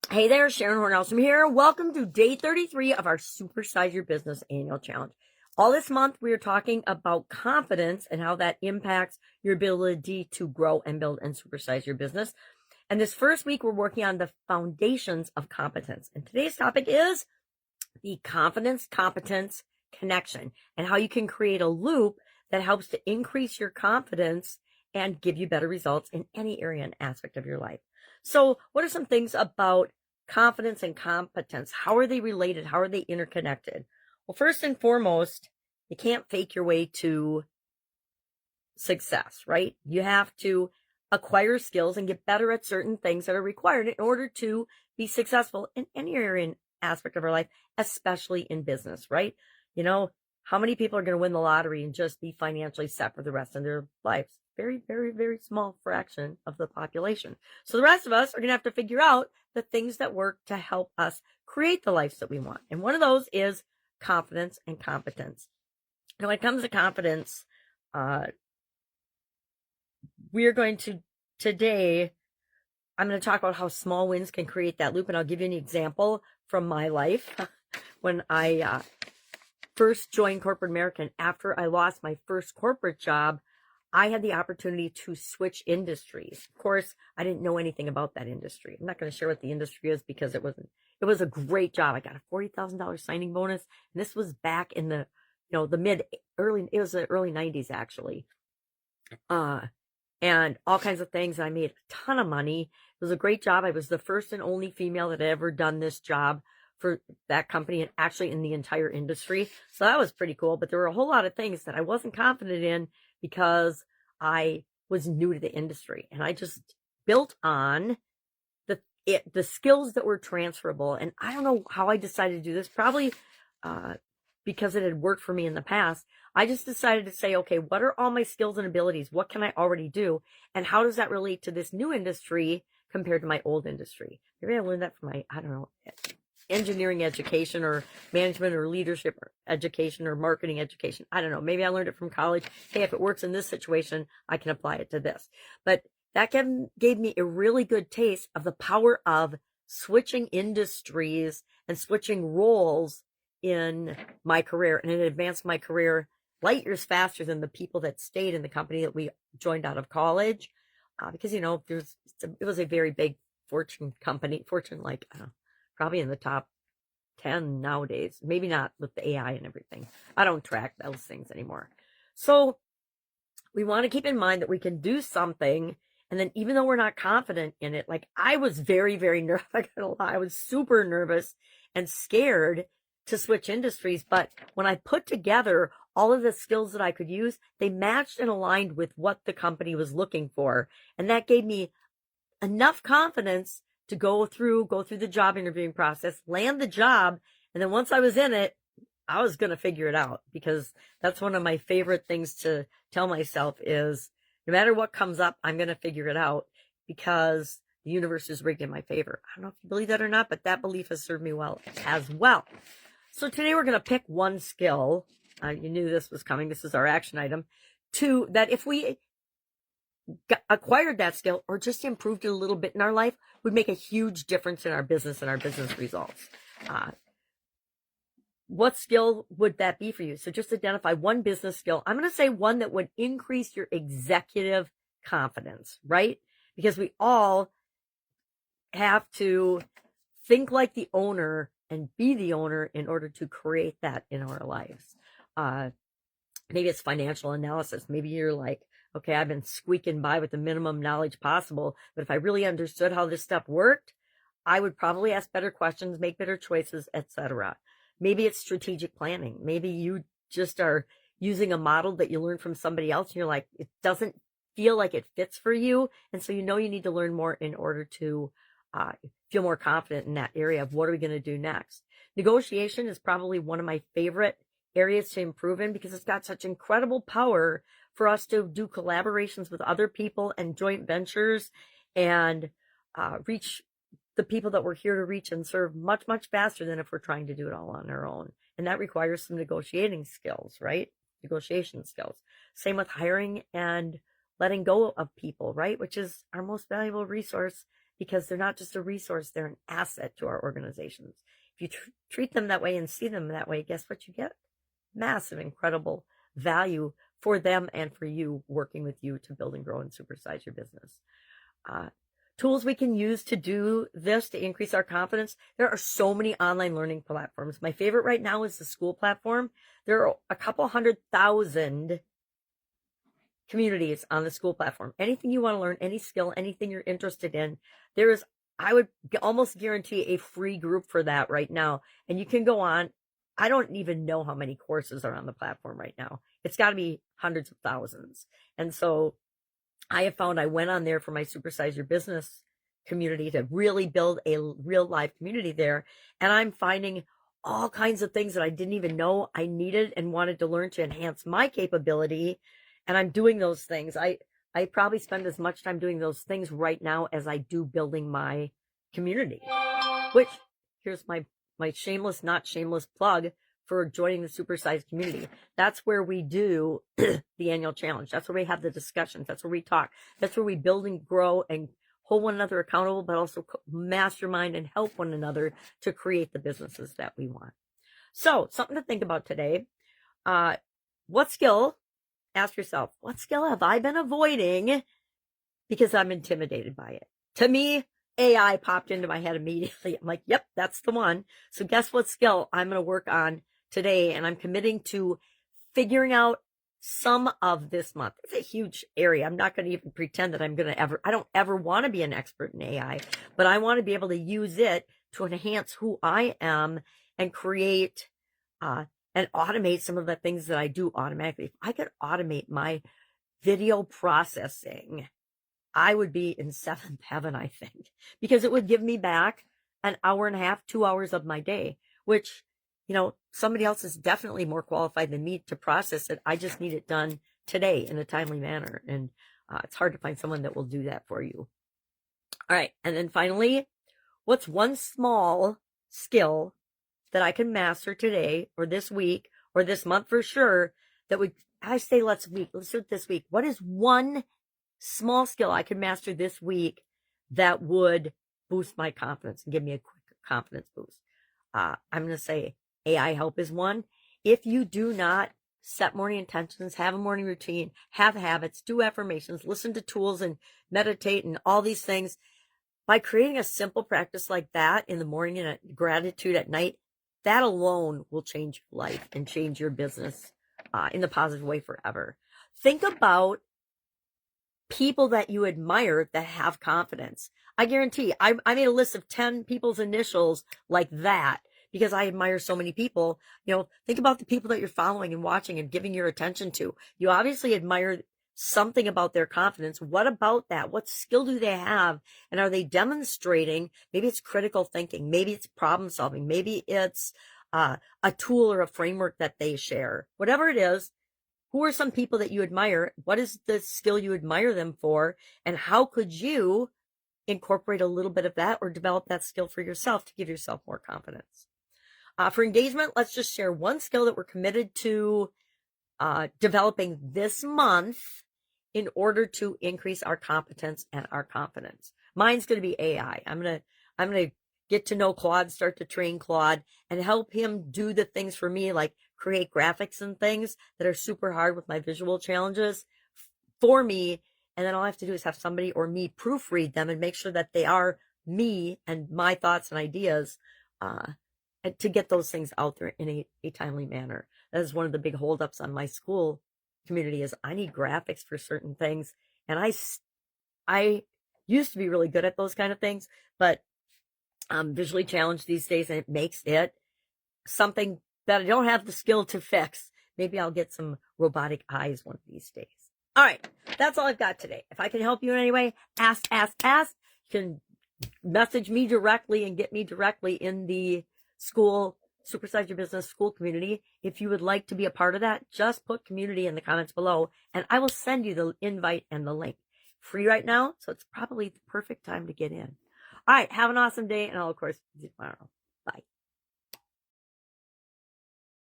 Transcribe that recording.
Hey there, Sharon Horne-Ellstrom here. Welcome to day 33 of our Supersize Your Business Annual Challenge. All this month, we are talking about confidence and how that impacts your ability to grow and build and supersize your business. And this first week, we're working on the foundations of competence. And today's topic is the confidence, competence connection and how you can create a loop that helps to increase your confidence and give you better results in any area and aspect of your life. So what are some things about confidence and competence? How are they related? How are they interconnected? Well, first and foremost, you can't fake your way to success, right? You have to acquire skills and get better at certain things that are required in order to be successful in any area and aspect of our life, especially in business, right? You know, how many people are going to win the lottery and just be financially set for the rest of their lives? Very, very, very small fraction of the population. So the rest of us are going to have to figure out the things that work to help us create the lives that we want. And one of those is confidence and competence. Now, when it comes to confidence, we are going to today, I'm going to talk about how small wins can create that loop. And I'll give you an example from my life. When I first joined corporate America, and after I lost my first corporate job, I had the opportunity to switch industries. Of course, I didn't know anything about that industry. I'm not going to share what the industry is because it was a great job. I got a $40,000 signing bonus. And this was back in the early 90s actually. And all kinds of things. I made a ton of money. It was a great job. I was the first and only female that had ever done this job for that company and actually in the entire industry. So that was pretty cool. But there were a whole lot of things that I wasn't confident in because I was new to the industry, and I just built on the skills that were transferable. And I don't know how I decided to do this, probably because it had worked for me in the past. I just decided to say, okay, what are all my skills and abilities? What can I already do? And how does that relate to this new industry compared to my old industry? Maybe I learned that from my, I don't know, engineering education or management or leadership education or marketing education. I don't know. Maybe I learned it from college. Hey, if it works in this situation, I can apply it to this. But that gave me a really good taste of the power of switching industries and switching roles in my career. And it advanced my career light years faster than the people that stayed in the company that we joined out of college. Because, it was a very big Fortune company, like, I don't know, probably in the top 10 nowadays. Maybe not with the AI and everything. I don't track those things anymore. So we want to keep in mind that we can do something. And then even though we're not confident in it, like I was very, very nervous. I gotta lie, I was super nervous and scared to switch industries. But when I put together all of the skills that I could use, they matched and aligned with what the company was looking for. And that gave me enough confidence to go through the job interviewing process, land the job. And then once I was in it, I was going to figure it out, because that's one of my favorite things to tell myself is no matter what comes up, I'm going to figure it out because the universe is rigged in my favor. I don't know if you believe that or not, but that belief has served me well as well. So today we're going to pick one skill. You knew this was coming. This is our action item. That if we acquired that skill or just improved it a little bit in our life, would make a huge difference in our business and our business results. What skill would that be for you? So just identify one business skill. I'm going to say one that would increase your executive confidence, right? Because we all have to think like the owner and be the owner in order to create that in our lives. Maybe it's financial analysis. Maybe you're like, okay, I've been squeaking by with the minimum knowledge possible, but if I really understood how this stuff worked, I would probably ask better questions, make better choices, etc. Maybe it's strategic planning. Maybe you just are using a model that you learned from somebody else and you're like, it doesn't feel like it fits for you. And so you need to learn more in order to feel more confident in that area of what are we going to do next. Negotiation is probably one of my favorite areas to improve in because it's got such incredible power for us to do collaborations with other people and joint ventures and reach the people that we're here to reach and serve much, much faster than if we're trying to do it all on our own. And that requires some negotiating skills, right? Negotiation skills. Same with hiring and letting go of people, right? Which is our most valuable resource because they're not just a resource, they're an asset to our organizations. If you treat them that way and see them that way, guess what you get? Massive, incredible value for them and for you working with you to build and grow and supersize your business. Tools we can use to do this to increase our confidence. There are so many online learning platforms. My favorite right now is the school platform. There are a couple 100,000 communities on the school platform. Anything you want to learn, any skill, anything you're interested in, there is, I would almost guarantee, a free group for that right now. And you can go on. I don't even know how many courses are on the platform right now. It's got to be hundreds of thousands. And so I have found I went on there for my Supersize Your Business community to really build a real life community there. And I'm finding all kinds of things that I didn't even know I needed and wanted to learn to enhance my capability. And I'm doing those things. I probably spend as much time doing those things right now as I do building my community, which here's my shameless, not shameless plug for joining the Supersize community. That's where we do the annual challenge. That's where we have the discussions. That's where we talk. That's where we build and grow and hold one another accountable, but also mastermind and help one another to create the businesses that we want. So something to think about today. What skill, ask yourself, what skill have I been avoiding because I'm intimidated by it? To me, AI popped into my head immediately. I'm like, yep, that's the one. So guess what skill I'm going to work on today? And I'm committing to figuring out some of this month. It's a huge area. I'm not going to even pretend that I don't ever want to be an expert in AI, but I want to be able to use it to enhance who I am and create, and automate some of the things that I do automatically. If I could automate my video processing, I would be in seventh heaven, I think, because it would give me back an hour and a half, 2 hours of my day, which, somebody else is definitely more qualified than me to process it. I just need it done today in a timely manner. And it's hard to find someone that will do that for you. All right. And then finally, what's one small skill that I can master today or this week or this month for sure that would, let's do it this week. What is one small skill I could master this week that would boost my confidence and give me a quick confidence boost? I'm going to say AI help is one. If you do not set morning intentions, have a morning routine, have habits, do affirmations, listen to tools and meditate and all these things, by creating a simple practice like that in the morning and gratitude at night, that alone will change your life and change your business in the positive way forever. Think about people that you admire that have confidence. I guarantee I made a list of 10 people's initials like that because I admire so many people. Think about the people that you're following and watching and giving your attention to. You obviously admire something about their confidence. What about that? What skill do they have? And are they demonstrating? Maybe it's critical thinking. Maybe it's problem solving. Maybe it's a tool or a framework that they share. Whatever it is, who are some people that you admire? What is the skill you admire them for? And how could you incorporate a little bit of that or develop that skill for yourself to give yourself more confidence? For engagement, let's just share one skill that we're committed to developing this month in order to increase our competence and our confidence. Mine's going to be AI. I'm going to get to know Claude, start to train Claude, and help him do the things for me, like create graphics and things that are super hard with my visual challenges for me. And then all I have to do is have somebody or me proofread them and make sure that they are me and my thoughts and ideas, and to get those things out there in a timely manner. That is one of the big holdups on my school community is I need graphics for certain things. And I used to be really good at those kind of things, but I'm visually challenged these days, and it makes it something that I don't have the skill to fix. Maybe I'll get some robotic eyes one of these days. All right. That's all I've got today. If I can help you in any way, ask. You can message me directly and get me directly in the school Supersize Your Business school community. If you would like to be a part of that, just put community in the comments below and I will send you the invite and the link. Free right now, so it's probably the perfect time to get in. All right, have an awesome day, and I'll, of course, see you tomorrow.